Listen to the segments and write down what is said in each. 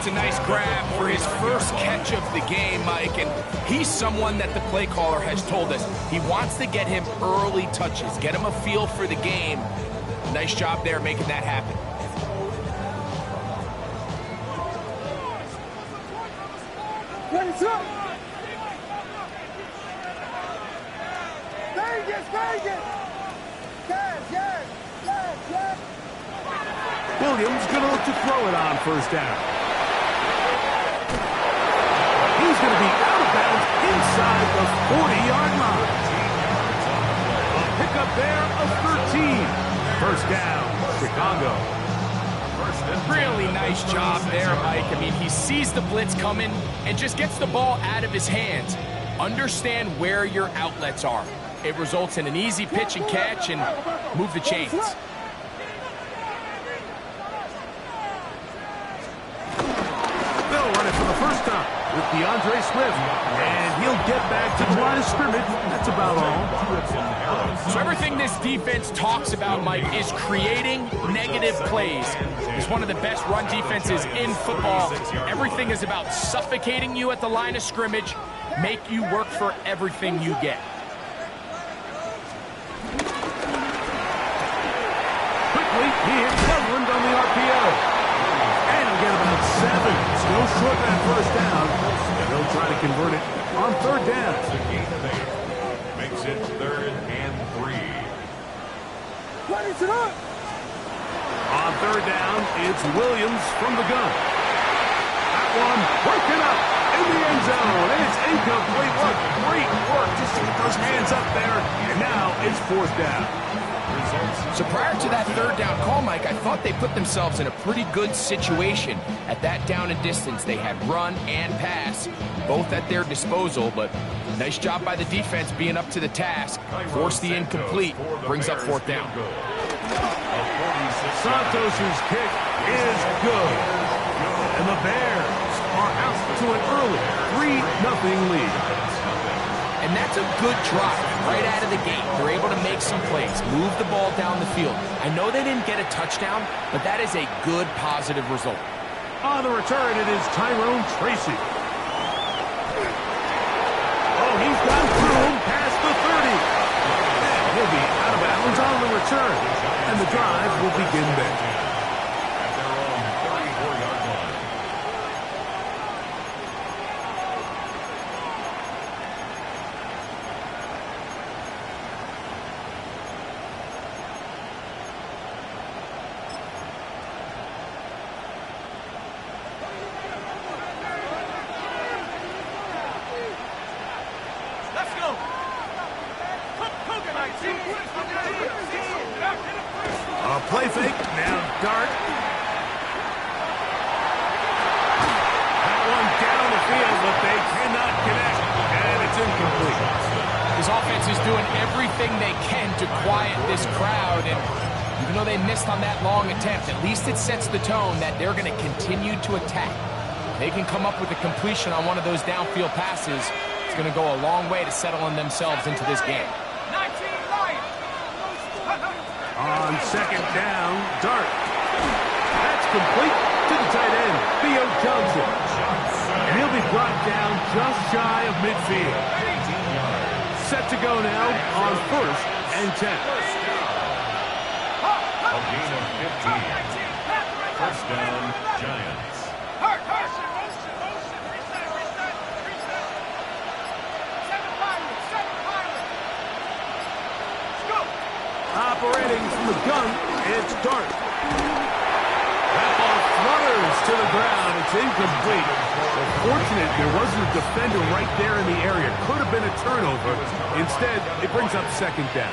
That's a nice grab for his first catch of the game, Mike, and he's someone that the play caller has told us he wants to get him early touches, get him a feel for the game. Nice job there making that happen. Ready, up! Vegas! Yes! Williams going to look to throw it on first down. He's going to be out of bounds inside the 40-yard line. A pickup there of 13. First down, Chicago. Really nice job there, Mike. I mean, he sees the blitz coming and just gets the ball out of his hands. Understand where your outlets are. It results in an easy pitch and catch and move the chains. They'll run it for the first time with DeAndre Swift, and he'll get back to the line of scrimmage. That's about all. So everything this defense talks about, Mike, is creating negative plays. It's one of the best run defenses in football. Everything is about suffocating you at the line of scrimmage, make you work for everything you get. Quickly, he hits Cleveland on the RPO. And he'll get about 7. Still short of that first down. They'll try to convert it on third down. The gain of 8 makes it 3rd and 3. On third down, it's Williams from the gun. That one broken up in the end zone. It's incomplete. What great work just to get those hands up there. And now it's 4th down. So prior to that third down call, Mike, I thought they put themselves in a pretty good situation. At that down and distance, they had run and pass, both at their disposal, but nice job by the defense being up to the task. Force the incomplete, brings up 4th down. Santos' kick is good. And the Bears are out to an early 3-0 lead. And that's a good drive right out of the gate. They're able to make some plays, move the ball down the field. I know they didn't get a touchdown, but that is a good, positive result. On the return, it is Tyrone Tracy. Oh, he's gone through him past the 30. And he'll be out of bounds on the return. And the drive will begin there. Play fake, now Dart. That one down the field, but they cannot connect, and it's incomplete. His offense is doing everything they can to quiet this crowd, and even though they missed on that long attempt, at least it sets the tone that they're going to continue to attack. They can come up with a completion on one of those downfield passes. It's going to go a long way to settling themselves into this game. On second down, Dart. That's complete to the tight end, Theo Johnson. And he'll be brought down just shy of midfield. Set to go now on 1st and 10. A gain of 15. First down, Giants. Operating from the gun, it's Dart. That ball flutters to the ground. It's incomplete. Fortunate there wasn't a defender right there in the area. Could have been a turnover. Instead, it brings up 2nd down.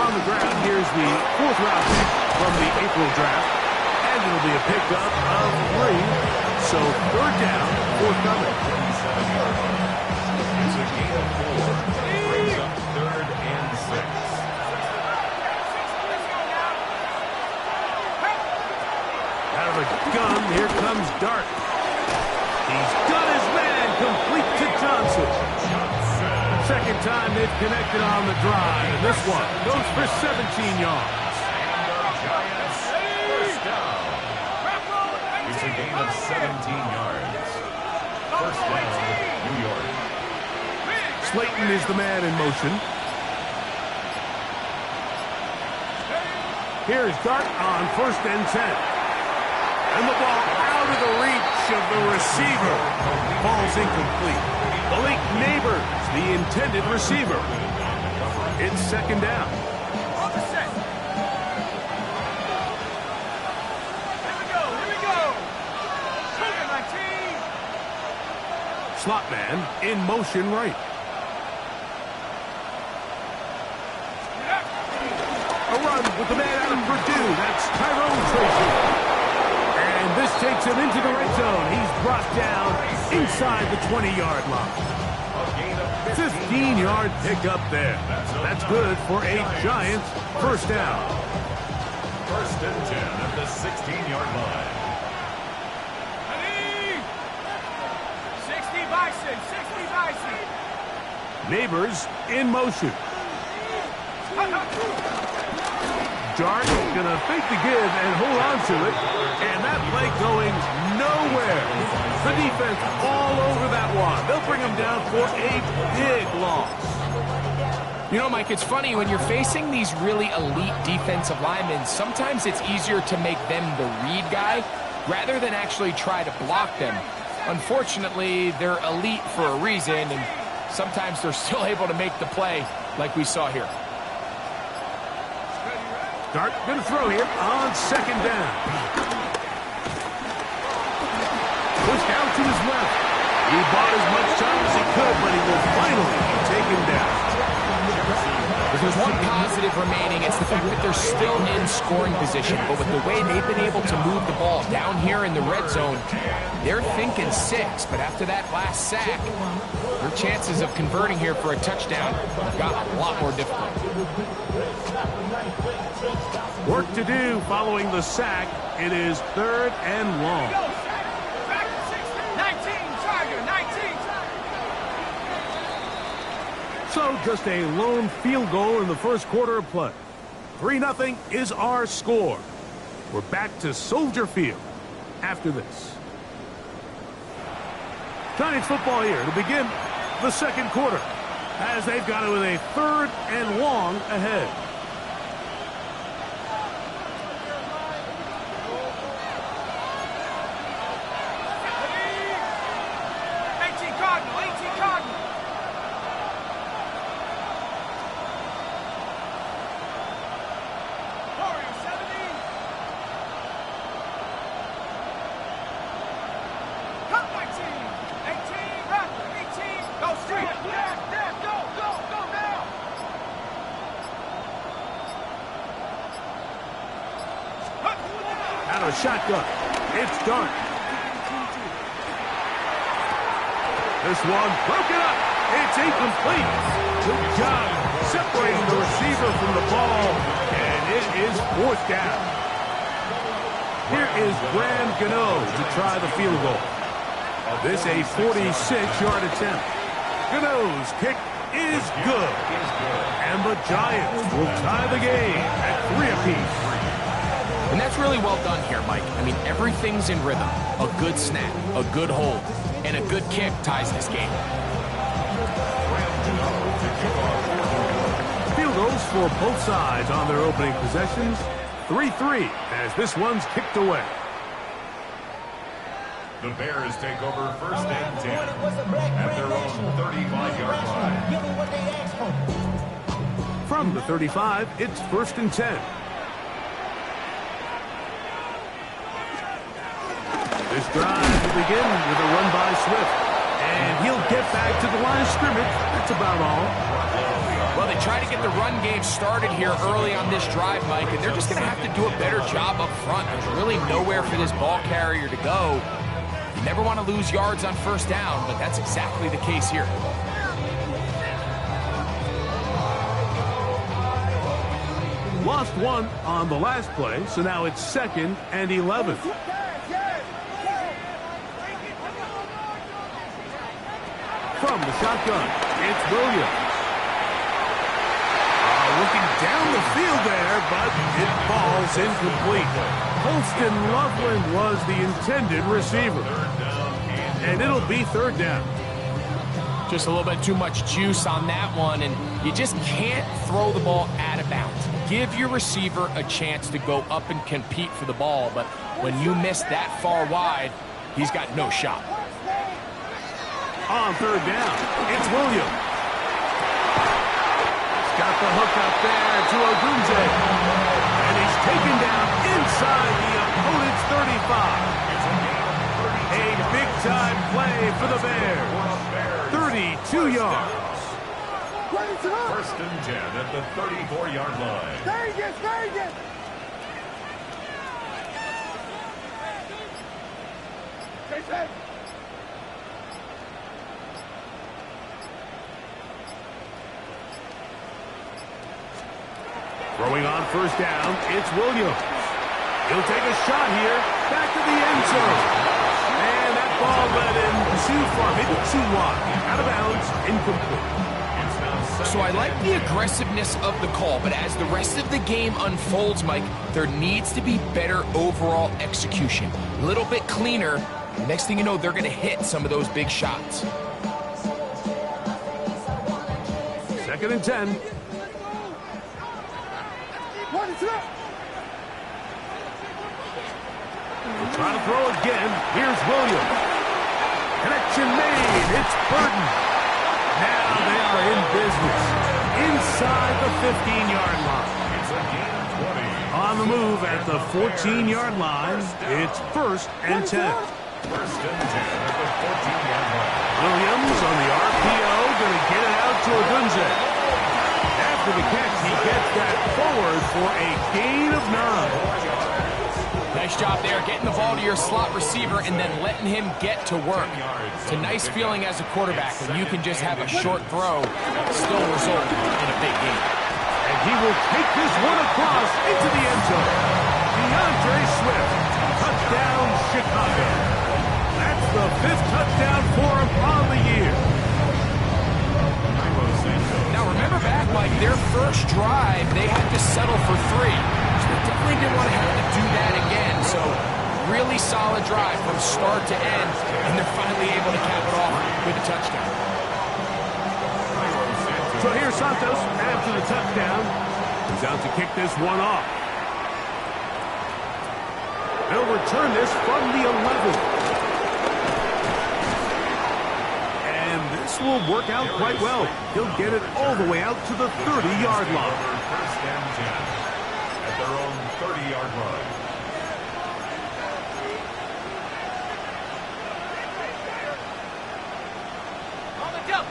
On the ground, here's the 4th round pick from the April draft. And it'll be a pickup of 3. So 3rd down, forthcoming. It's a gain of 4. Brings up 3rd and 6. Out of the gun, here comes Dart. He's got his man complete to Johnson. Second time they've connected on the drive, and this one goes for 17 yards. Giants, first down. 17 yards. First down, New York. Slayton is the man in motion. Here's Dart on 1st and 10. And the ball out of the reach of the receiver. Ball's incomplete. Malik Neighbors, the intended receiver. It's 2nd down. On the set. Here we go. Cougar 19. Slot man in motion right. A run with the man out of Purdue. That's Tyrone Tracy. And this takes him into the red zone. He's brought down inside the 20-yard line. 15-yard pickup there. That's good for a Giants first down. 1st and 10 at the 16-yard line. Ready? 60 Bison. Neighbors in motion. Dart gonna fake the give and hold on to it. And that play going nowhere. The defense all over that one. They'll bring him down for a big loss. You know, Mike, it's funny, when you're facing these really elite defensive linemen, sometimes it's easier to make them the read guy rather than actually try to block them. Unfortunately, they're elite for a reason, and sometimes they're still able to make the play like we saw here. Dart gonna throw here on 2nd down. Pushed out to his left. He bought as much time as he could, but he will finally be taken down. If there's one positive remaining, it's the fact that they're still in scoring position. But with the way they've been able to move the ball down here in the red zone, they're thinking 6. But after that last sack, their chances of converting here for a touchdown have gotten a lot more difficult. Work to do following the sack. It is 3rd and long. 19 Tiger. So just a lone field goal in the first quarter of play. 3-0 is our score. We're back to Soldier Field after this. Giants football here to begin the second quarter as they've got it with a 3rd and long ahead. Out of shotgun. It's Dart. This one broken up. It's incomplete. Good job separating the receiver from the ball. And it is 4th down. Here is Graham Gano to try the field goal. This a 46-yard attempt. Gano's kick is good. And the Giants will tie the game at 3 apiece. And that's really well done here, Mike. I mean, everything's in rhythm. A good snap, a good hold, and a good kick ties this game. Field goals for both sides on their opening possessions. 3-3 as this one's kicked away. The Bears take over 1st and 10 at their own 35-yard line. From the 35, it's 1st and 10. This drive will begin with a run by Swift. And he'll get back to the line of scrimmage. That's about all. Well, they try to get the run game started here early on this drive, Mike, and they're just going to have to do a better job up front. There's really nowhere for this ball carrier to go. You never want to lose yards on 1st down, but that's exactly the case here. Lost one on the last play, so now it's 2nd and 11. From the shotgun, it's Williams. looking down the field there, but it falls incomplete. Holston Loveland was the intended receiver. And it'll be third down. Just a little bit too much juice on that one, and you just can't throw the ball out of bounds. Give your receiver a chance to go up and compete for the ball, but when you miss that far wide, he's got no shot. On third down, it's Williams. He's got the hook up there to Ogunze. And he's taken down inside the opponent's 35. A big-time play for the Bears. 32 yards. First and 10 at the 34-yard line. Throwing on first down, it's Williams. He'll take a shot here, back to the end zone. And that ball led him too far, maybe too wide. Out of bounds, incomplete. So I like the aggressiveness of the call, but as the rest of the game unfolds, Mike, there needs to be better overall execution. A little bit cleaner. Next thing you know, they're going to hit some of those big shots. Second and 10. We'll try to throw again. Here's Williams. Connection made. It's Burton. Now they are in business. Inside the 15-yard line. It's a gain of 20. On the move at the 14-yard line. It's first and 10. First and 10 at the 14-yard line. Williams on the RPO. Going to get it out to Ogunze. After the catch, he gets that forward for a gain of 9. Nice job there, getting the ball to your slot receiver and then letting him get to work. It's a nice feeling as a quarterback when you can just have a short throw still result in a big game. And he will take this one across into the end zone. DeAndre Swift, touchdown Chicago. That's the 5th touchdown for him on the year. Now remember back, Mike, their first drive, they had to settle for 3. So they definitely didn't want to have to do that again. So really solid drive from start to end, and they're finally able to cap it off with a touchdown. So here's Santos after the touchdown. He's out to kick this one off. They'll return this from the 11. This will work out quite well. He'll get it all the way out to the 30-yard line. First and 10 at their own 30-yard line. On the jump.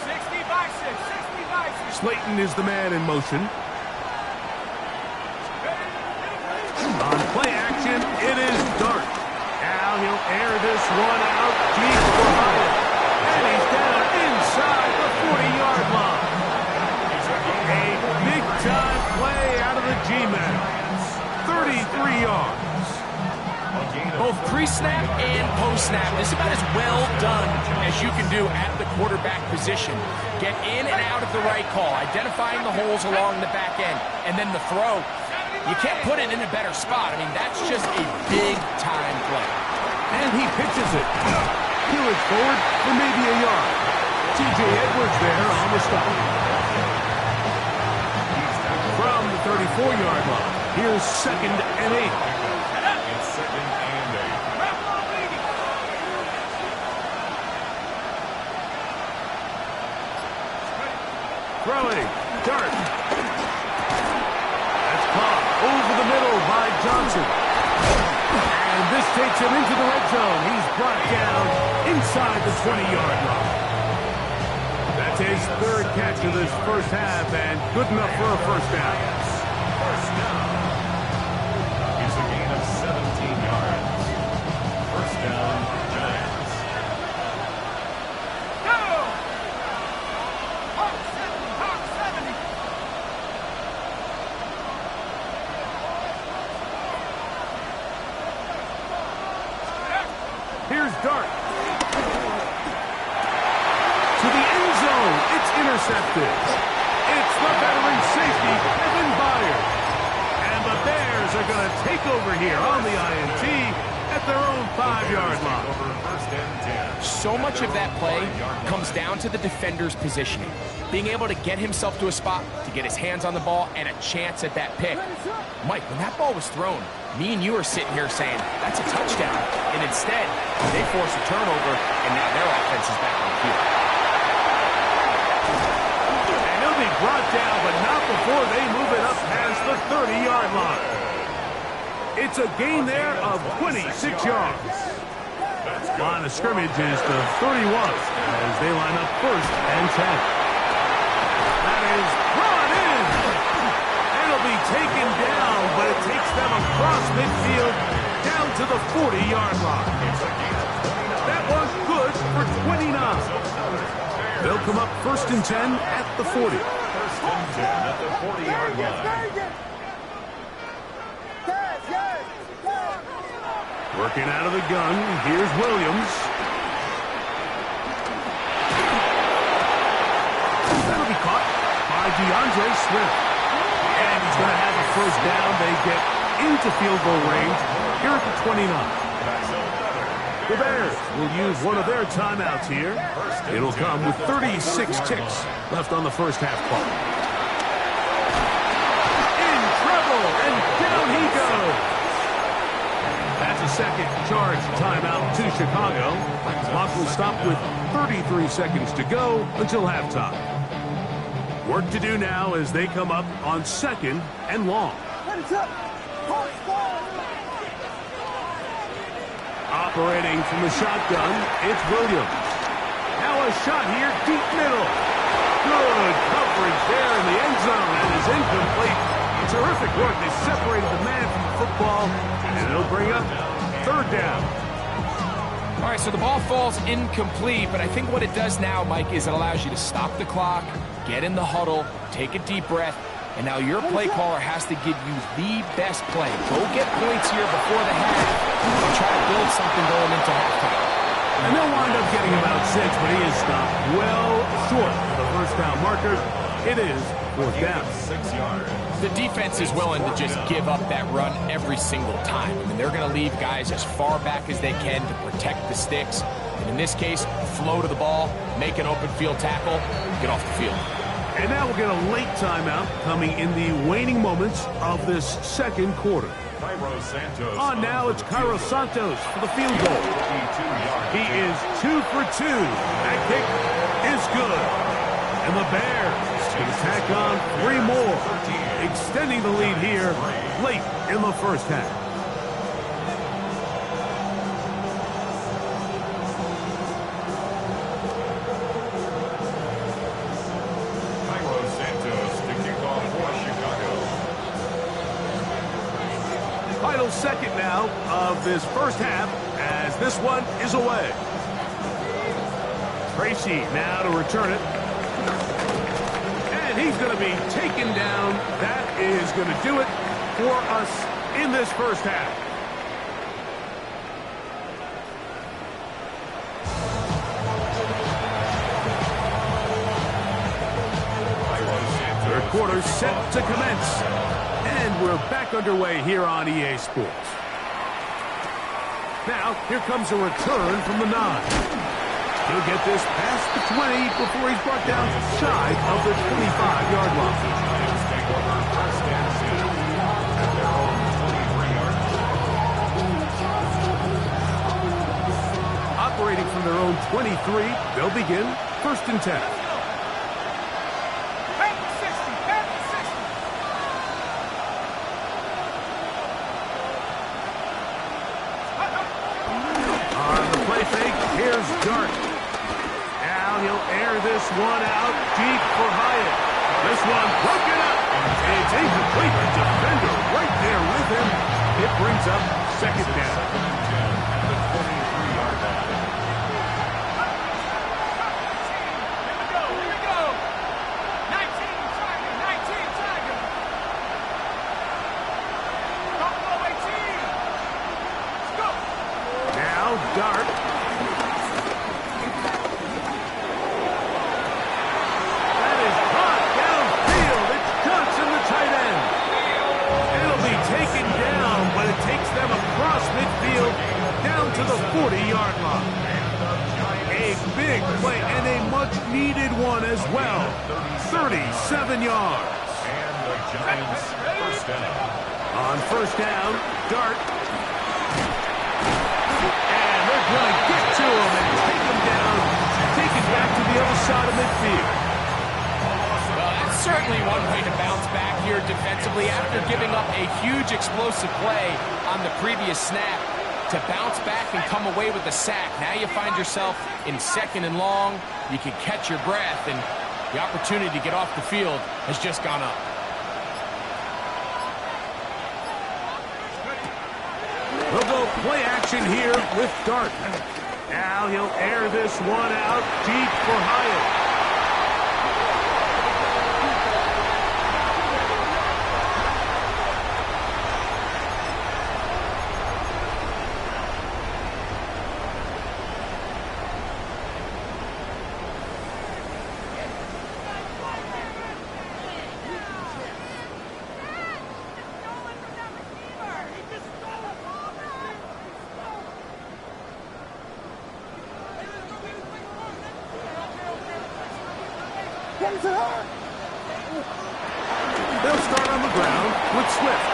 60 by 6. Slayton is the man in motion. On play action, it is Dart. Now he'll air this one out deep for Hyatt. And he's down inside the 40-yard line. A big-time play out of the G-Man. 33 yards. Both pre-snap and post-snap, this is about as well done as you can do at the quarterback position. Get in and out at the right call, identifying the holes along the back end, and then the throw. You can't put it in a better spot. I mean, that's just a big-time play. And he pitches it. Peel it forward for maybe a yard. T.J. Edwards there on the stop. From the 34-yard line, here's 2nd and 8. It's 2nd and 8. Throwing. Dart. That's caught over the middle by Johnson. And this takes him into the red zone. He's brought down inside the 20-yard line. That's his 3rd catch of this first half, and good enough for a first down. First down. It's a gain of 17 yards. First down, Giants. Go! Hawk 70. Here's Dart. over here on the INT at their own 5-yard line. Over first and 10. So much of that play comes down to the defender's positioning. Being able to get himself to a spot, to get his hands on the ball, and a chance at that pick. Mike, when that ball was thrown, me and you are sitting here saying, that's a touchdown. And instead, they force a turnover, and now their offense is back on the field. And he'll be brought down, but not before they move it up past the 30-yard line. It's a gain there of 26 yards. Line of scrimmage is the 31 as they line up first and 10. That is brought in. It'll be taken down, but it takes them across midfield down to the 40-yard line. That was good for 29. They'll come up first and 10 at the 40. First and 10 at the 40-yard line. Working out of the gun, here's Williams. That'll be caught by DeAndre Swift. And he's going to have a first down. They get into field goal range here at the 29. The Bears will use one of their timeouts here. It'll come with 36 ticks left on the first half clock. In trouble, and down he goes. That's a second charge timeout to Chicago. Clock will stop with 33 seconds to go until halftime. Work to do now as they come up on second and long. Operating from the shotgun, it's Williams. Now a shot here, deep middle. Good coverage there in the end zone, and is incomplete. Terrific work. They separated the man from the football, and it'll bring up third down. All right, so the ball falls incomplete, but I think what it does now, Mike, is it allows you to stop the clock, get in the huddle, take a deep breath, and now your play caller has to give you the best play. Go get points here before the half and try to build something going into halftime. And they'll wind up getting about 6, but he is stopped well short of the first down marker. It is fourth down. 6 yards. The defense is willing to just give up that run every single time. I mean, they're going to leave guys as far back as they can to protect the sticks. And in this case, flow to the ball, make an open field tackle, get off the field. And now we'll get a late timeout coming in the waning moments of this second quarter. Cairo Santos. On now, it's Cairo Santos for the field goal. 52 yards. He is 2 for 2. That kick is good. And the Bears can tack on 3 more, extending the lead here late in the first half. Cairo Santos to kick off for Chicago. Final second now of this first half as this one is away. Tracy now to return it. And he's going to be taken down. That is going to do it for us in this first half. Third quarter set to commence. And we're back underway here on EA Sports. Now, here comes a return from the 9. He'll get this past the 20 before he's brought down shy of the 25-yard line. Take over first and 10 at their own 23-yard line. Operating from their own 23, they'll begin first and 10. On the play fake, here's Dart. Now he'll air this one out deep for Hyatt. This one broken up. It's incomplete. The defender right there with him. It brings up second down. At the 43-yard line. Here we go. 19 Tiger. Buffalo 18. Let's go. Now Dart. That is caught downfield. It's Johnson, the tight end. It'll be taken down, but it 37 yards. And the Giants first down. On first down, Dart. And they're going to get to him and take him down. Take it back to the other side of midfield. Well, that's certainly one way to bounce back here defensively after giving up a huge explosive play on the previous snap. To bounce back and come away with a sack. Now you find yourself in second and long. You can catch your breath, and the opportunity to get off the field has just gone up. We'll go play action here with Dart. Now he'll air this one out deep for Hyatt. They'll start on the ground with Swift.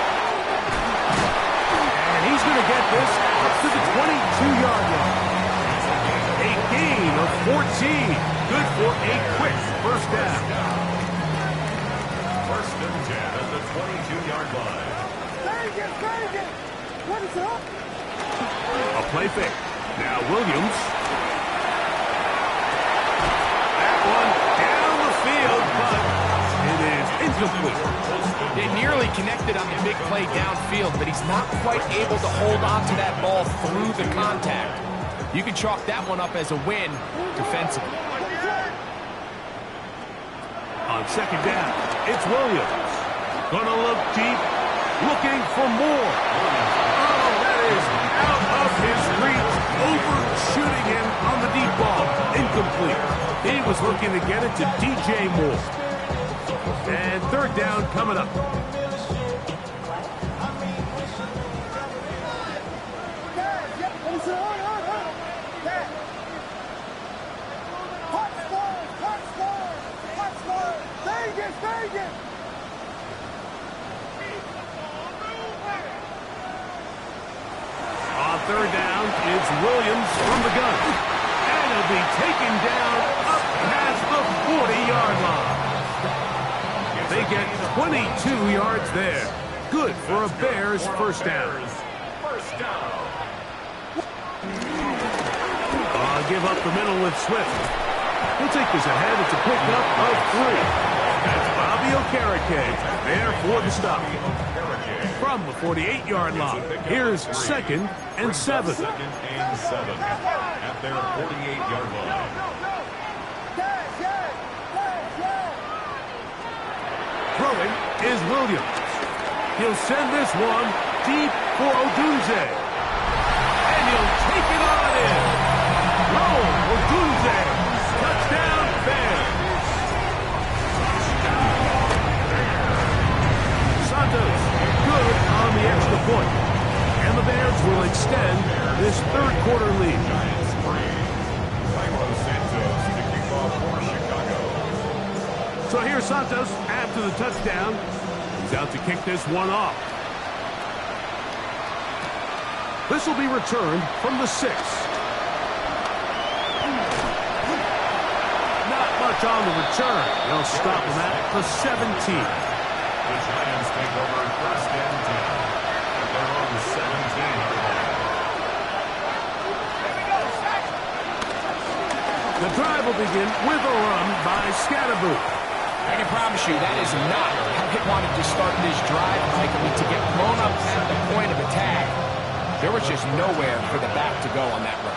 And he's going to get this up to the 22-yard line. A gain of 14. Good for a quick first down. First and 10 at the 22-yard line. What is up? A play fake. Now Williams. That one down the field, but it is incomplete. They nearly connected on the big play downfield, but he's not quite able to hold on to that ball through the contact. You can chalk that one up as a win defensively. On second down, it's Williams. Gonna look deep, looking for more. Oh, that is out of his reach, overshooting him on the deep ball. Incomplete. He was looking to get it to DJ Moore. And third down coming up. On third down, it's Williams from the gun. And he'll be taken down up past the 40-yard line. They get 22 yards there. Good for a Bears first down. Give up the middle with Swift. He'll take this ahead. It's a pickup of 3. That's Bobby Okereke there for the stop. From the 48-yard line, here's second and 7. Second and 7 at their 48-yard line. Throwing is Williams. He'll send this one deep for Odunze. And he'll take it on in. Roll, Odunze. Touchdown, Bears. Santos, good on the extra point. And the Bears will extend this third quarter lead. Giants 3. Cairo Santos to kick off for Chicago. So here's Santos after the touchdown. He's out to kick this one off. This will be returned from the 6. Not much on the return. They'll stop him at the 17. The Giants take over first and 10 at their own 17-yard line. The drive will begin with a run by Scatterboo. I can promise you that is not how they wanted to start this drive, likely to get blown up at the point of attack. There was just nowhere for the back to go on that run.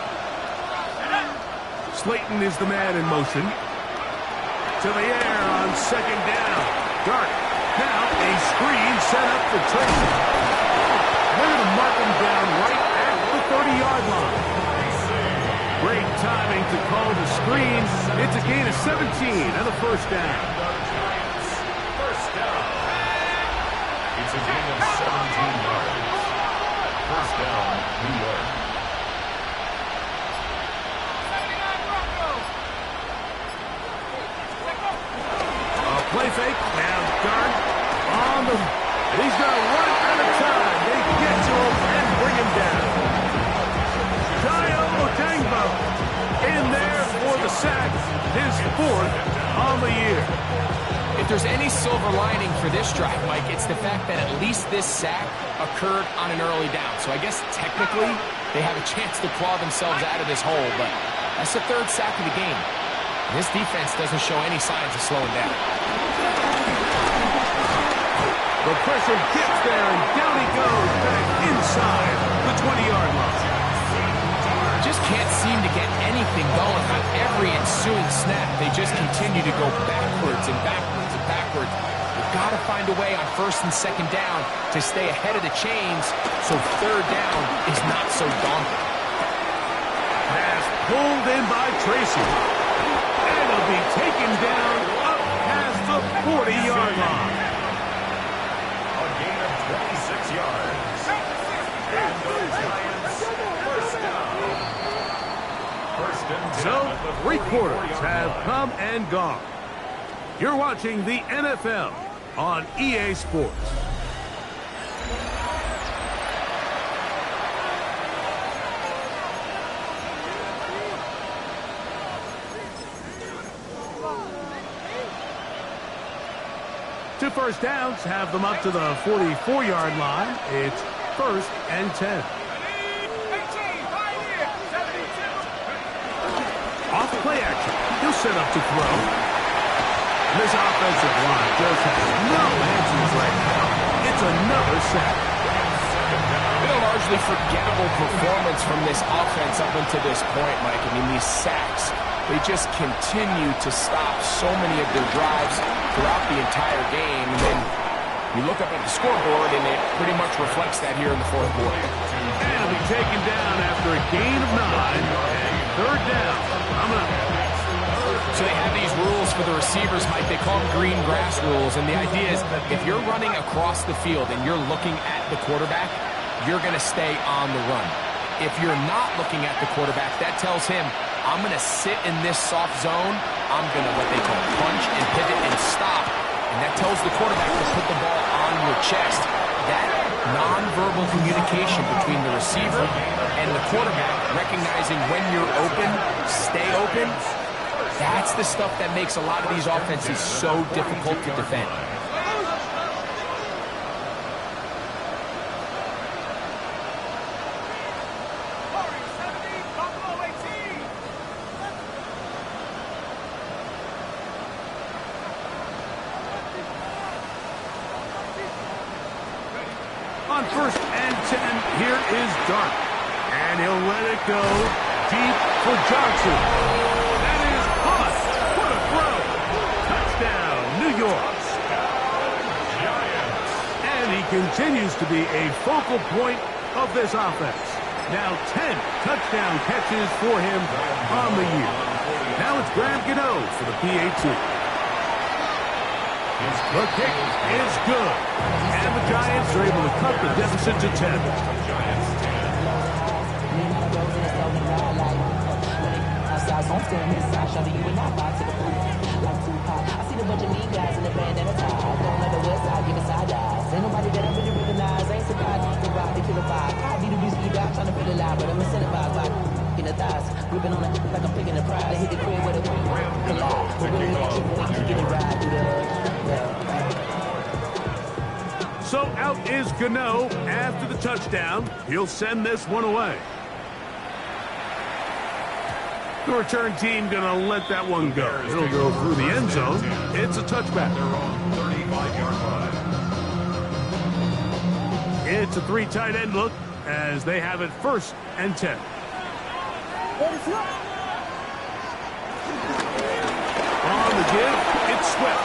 Slayton is the man in motion. To the air on second down. Dart. Now a screen set up for Tracy. They're going to mark him down right at the 30-yard line. Great timing to call the screen. It's a gain of 17 and a first down. First down. It's a gain of 17 yards. First down, New York. A silver lining for this drive, Mike. It's the fact that at least this sack occurred on an early down. So I guess technically they have a chance to claw themselves out of this hole, but that's the third sack of the game. This defense doesn't show any signs of slowing down. The pressure gets there, and down he goes back inside the 20-yard line. Just can't seem to get anything going on every ensuing snap. They just continue to go backwards and backwards and backwards. You've got to find a way on first and second down to stay ahead of the chains so third down is not so daunting. Pass pulled in by Tracy. And it'll be taken down up past the 40-yard line. A gain of 26 yards. And the Giants first down. First and 10 So, at the 3 quarters 40-yard have line. come and gone. You're watching the NFL on EA Sports. Two first downs have them up to the 44-yard line. It's first and 10. 18, Pioneer, 72. Off play action. He'll set up to throw. This offensive line just has no answers right now. It's another sack. Been a largely forgettable performance from this offense up until this point, Mike. I mean, these sacks, they just continue to stop so many of their drives throughout the entire game. And then you look up at the scoreboard, and it pretty much reflects that here in the fourth quarter. And it'll be taken down after a gain of 9. And third down. Coming up. So they have these rules for the receivers, Mike. They call them green grass rules. And the idea is if you're running across the field and you're looking at the quarterback, you're going to stay on the run. If you're not looking at the quarterback, that tells him, I'm going to sit in this soft zone. I'm going to what they call punch and pivot and stop. And that tells the quarterback to put the ball on your chest. That nonverbal communication between the receiver and the quarterback, recognizing when you're open, stay open, that's the stuff that makes a lot of these offenses so difficult to defend. On first and 10, here is Dart. And he'll let it go deep for Johnson. That is caught. What a throw. Touchdown, New York. And he continues to be a focal point of this offense. Now 10 touchdown catches for him on the year. Now it's Graham Gano for the PAT. The kick is good. And the Giants are able to cut the deficit to 10. Gripping on it like I'm picking a pride. I hit the crib with a collide. But really, I keep wanting to get it right through the... So out is Gano after the touchdown. He'll send this one away. The return team going to let that one go. It'll go through the end zone. It's a touchback. They're on 35-yard line. It's a 3 tight end look as they have it first and 10. On the give, it's Swift.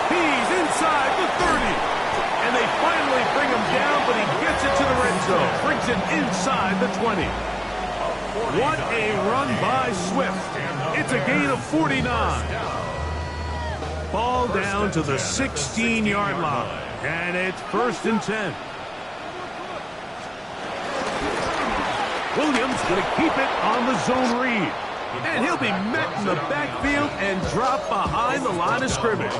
He's inside the 30. And they finally bring him down, but he gets it to the red zone. Brings it inside the 20. What a run by Swift. It's a gain of 49. Ball down to the 16-yard line. And it's first and 10. Williams going to keep it on the zone read. And he'll be met in the backfield and drop behind the line of scrimmage.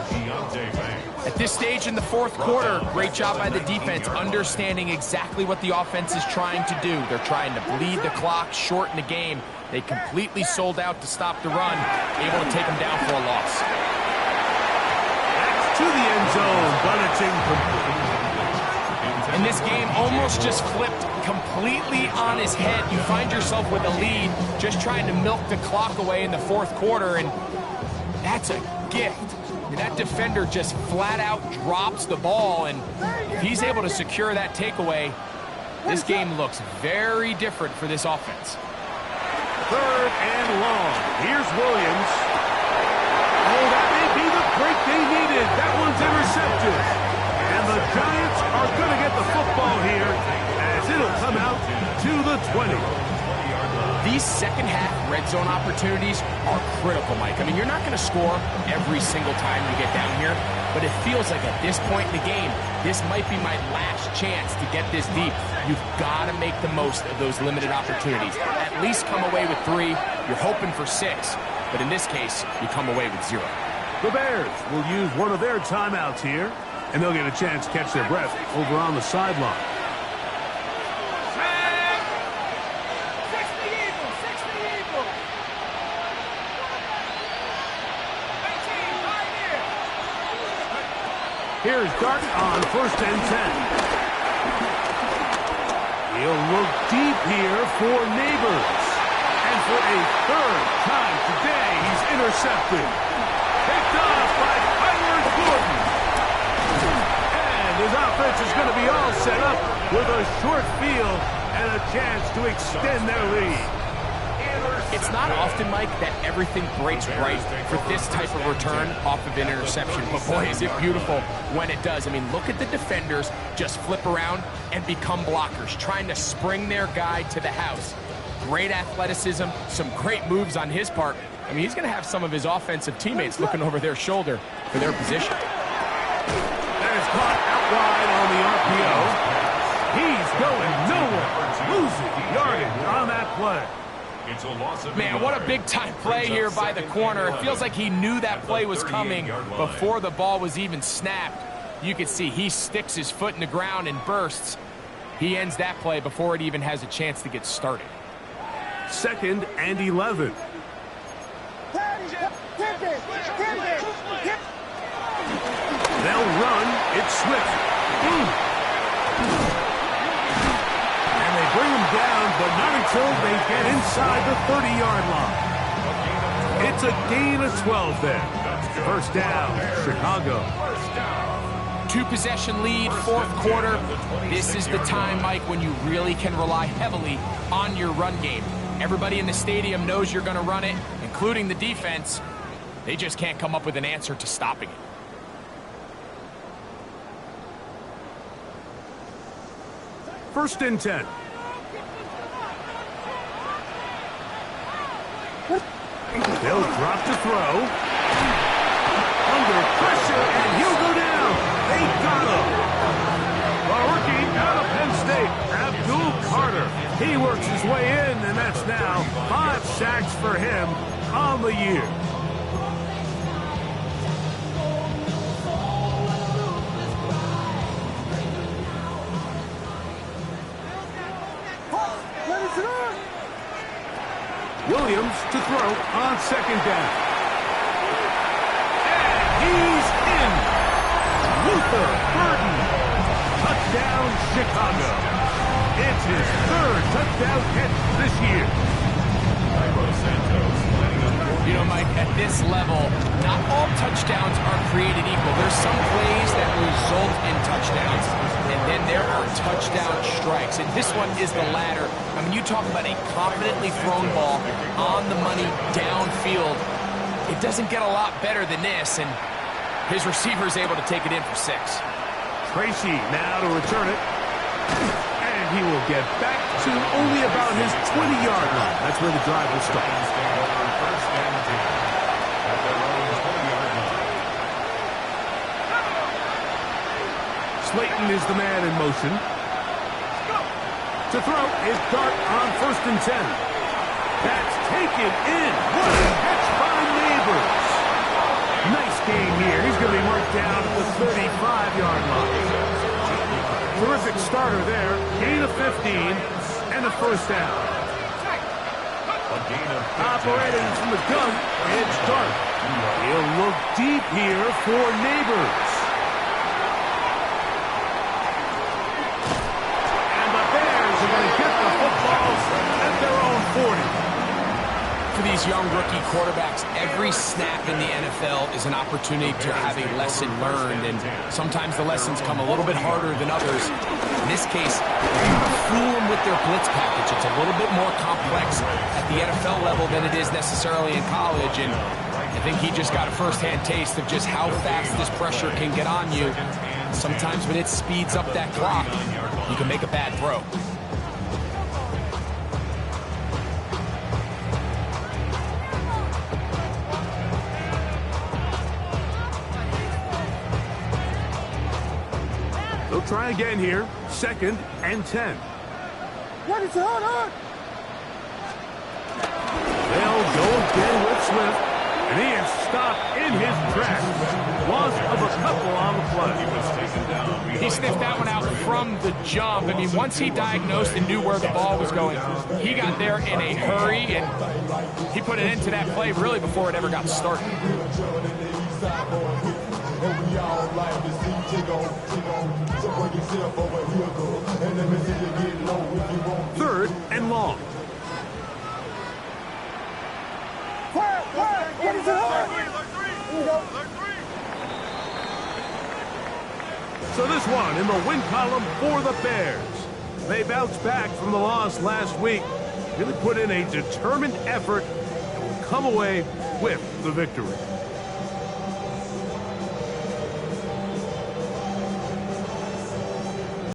At this stage in the fourth quarter, great job by the defense, understanding exactly what the offense is trying to do. They're trying to bleed the clock, shorten the game. They completely sold out to stop the run, able to take them down for a loss. zone, but it's incomplete. And this game almost just flipped completely on his head. You find yourself with a lead, just trying to milk the clock away in the fourth quarter, and that's a gift. I mean, that defender just flat out drops the ball, and if he's able to secure that takeaway, this game looks very different for this offense. Third and long. Here's Williams. Oh, that may be the break they needed. That one's intercepted. And the Giants are going to get the football here as it'll come out to the 20. These second half red zone opportunities are critical, Mike. I mean, you're not going to score every single time you get down here, but it feels like at this point in the game, this might be my last chance to get this deep. You've got to make the most of those limited opportunities. At least come away with 3. You're hoping for 6, but in this case, you come away with 0. The Bears will use one of their timeouts here, and they'll get a chance to catch their breath over on the sideline. Here's Dart on 1st and 10. He'll look deep here for Neighbors. And for a third time today, he's intercepted. Picked off by Howard Gordon. And his offense is going to be all set up with a short field and a chance to extend their lead. It's not often, Mike, that everything breaks right for this type of return off of an interception. But boy, is it beautiful when it does. I mean, look at the defenders just flip around and become blockers, trying to spring their guy to the house. Great athleticism, some great moves on his part. I mean, he's going to have some of his offensive teammates looking over their shoulder for their position. That is caught out wide on the RPO. He's going nowhere. Losing yardage on that play. It's a loss of Man, what a big-time play here by the corner. It feels like he knew that play was coming before the ball was even snapped. You can see he sticks his foot in the ground and bursts. He ends that play before it even has a chance to get started. 2nd and 11. They'll run. It's Swift. And they bring him down, but not until they get inside the 30-yard line. It's a gain of 12 there. First down, Chicago. 2-possession lead, fourth quarter. This is the time, Mike, when you really can rely heavily on your run game. Everybody in the stadium knows you're going to run it, including the defense. They just can't come up with an answer to stopping it. First and 10. They'll drop to throw. Under pressure, and he'll go down. They got him. The rookie out of Penn State, Abdul Carter. He works his way in, and that's now 5 sacks for him on the year. Williams to throw on 2nd down. And he's in. Luther Burden. Touchdown, Chicago. It's his 3rd touchdown catch this year. You know, Mike, at this level, not all touchdowns are created equal. There's some plays that result in touchdowns, and then there are touchdown strikes. And this one is the latter. I mean, you talk about a confidently thrown ball on the money downfield. It doesn't get a lot better than this, and his receiver is able to take it in for 6. Tracy now to return it. And he will get back to only about his 20-yard line. That's where the drive will start. Slayton is the man in motion. To throw is Dart on 1st and 10. That's taken in. What a catch by Neighbors. Nice game here. He's going to be marked down at the 35-yard line. Terrific starter there. Gain of 15 and a first down. Operating from the gun, it's Dart. He'll look deep here for Neighbors. these young rookie quarterbacks, every snap in the NFL is an opportunity to have a lesson learned, and sometimes the lessons come a little bit harder than others. In this case, you fool them with their blitz package. It's a little bit more complex at the NFL level than it is necessarily in college, and I think he just got a first-hand taste of just how fast this pressure can get on you. Sometimes when it speeds up that clock, you can make a bad throw. They'll try again here. 2nd and 10. What is on? They'll go again with Swift, and he is stopped in his tracks. Loss of a couple on the play. He sniffed that one out from the jump. I mean, once he diagnosed and knew where the ball was going, he got there in a hurry, and he put it into that play really before it ever got started. 3rd and long. What is on? So this one in the win column for the Bears. They bounced back from the loss last week, really put in a determined effort, and will come away with the victory.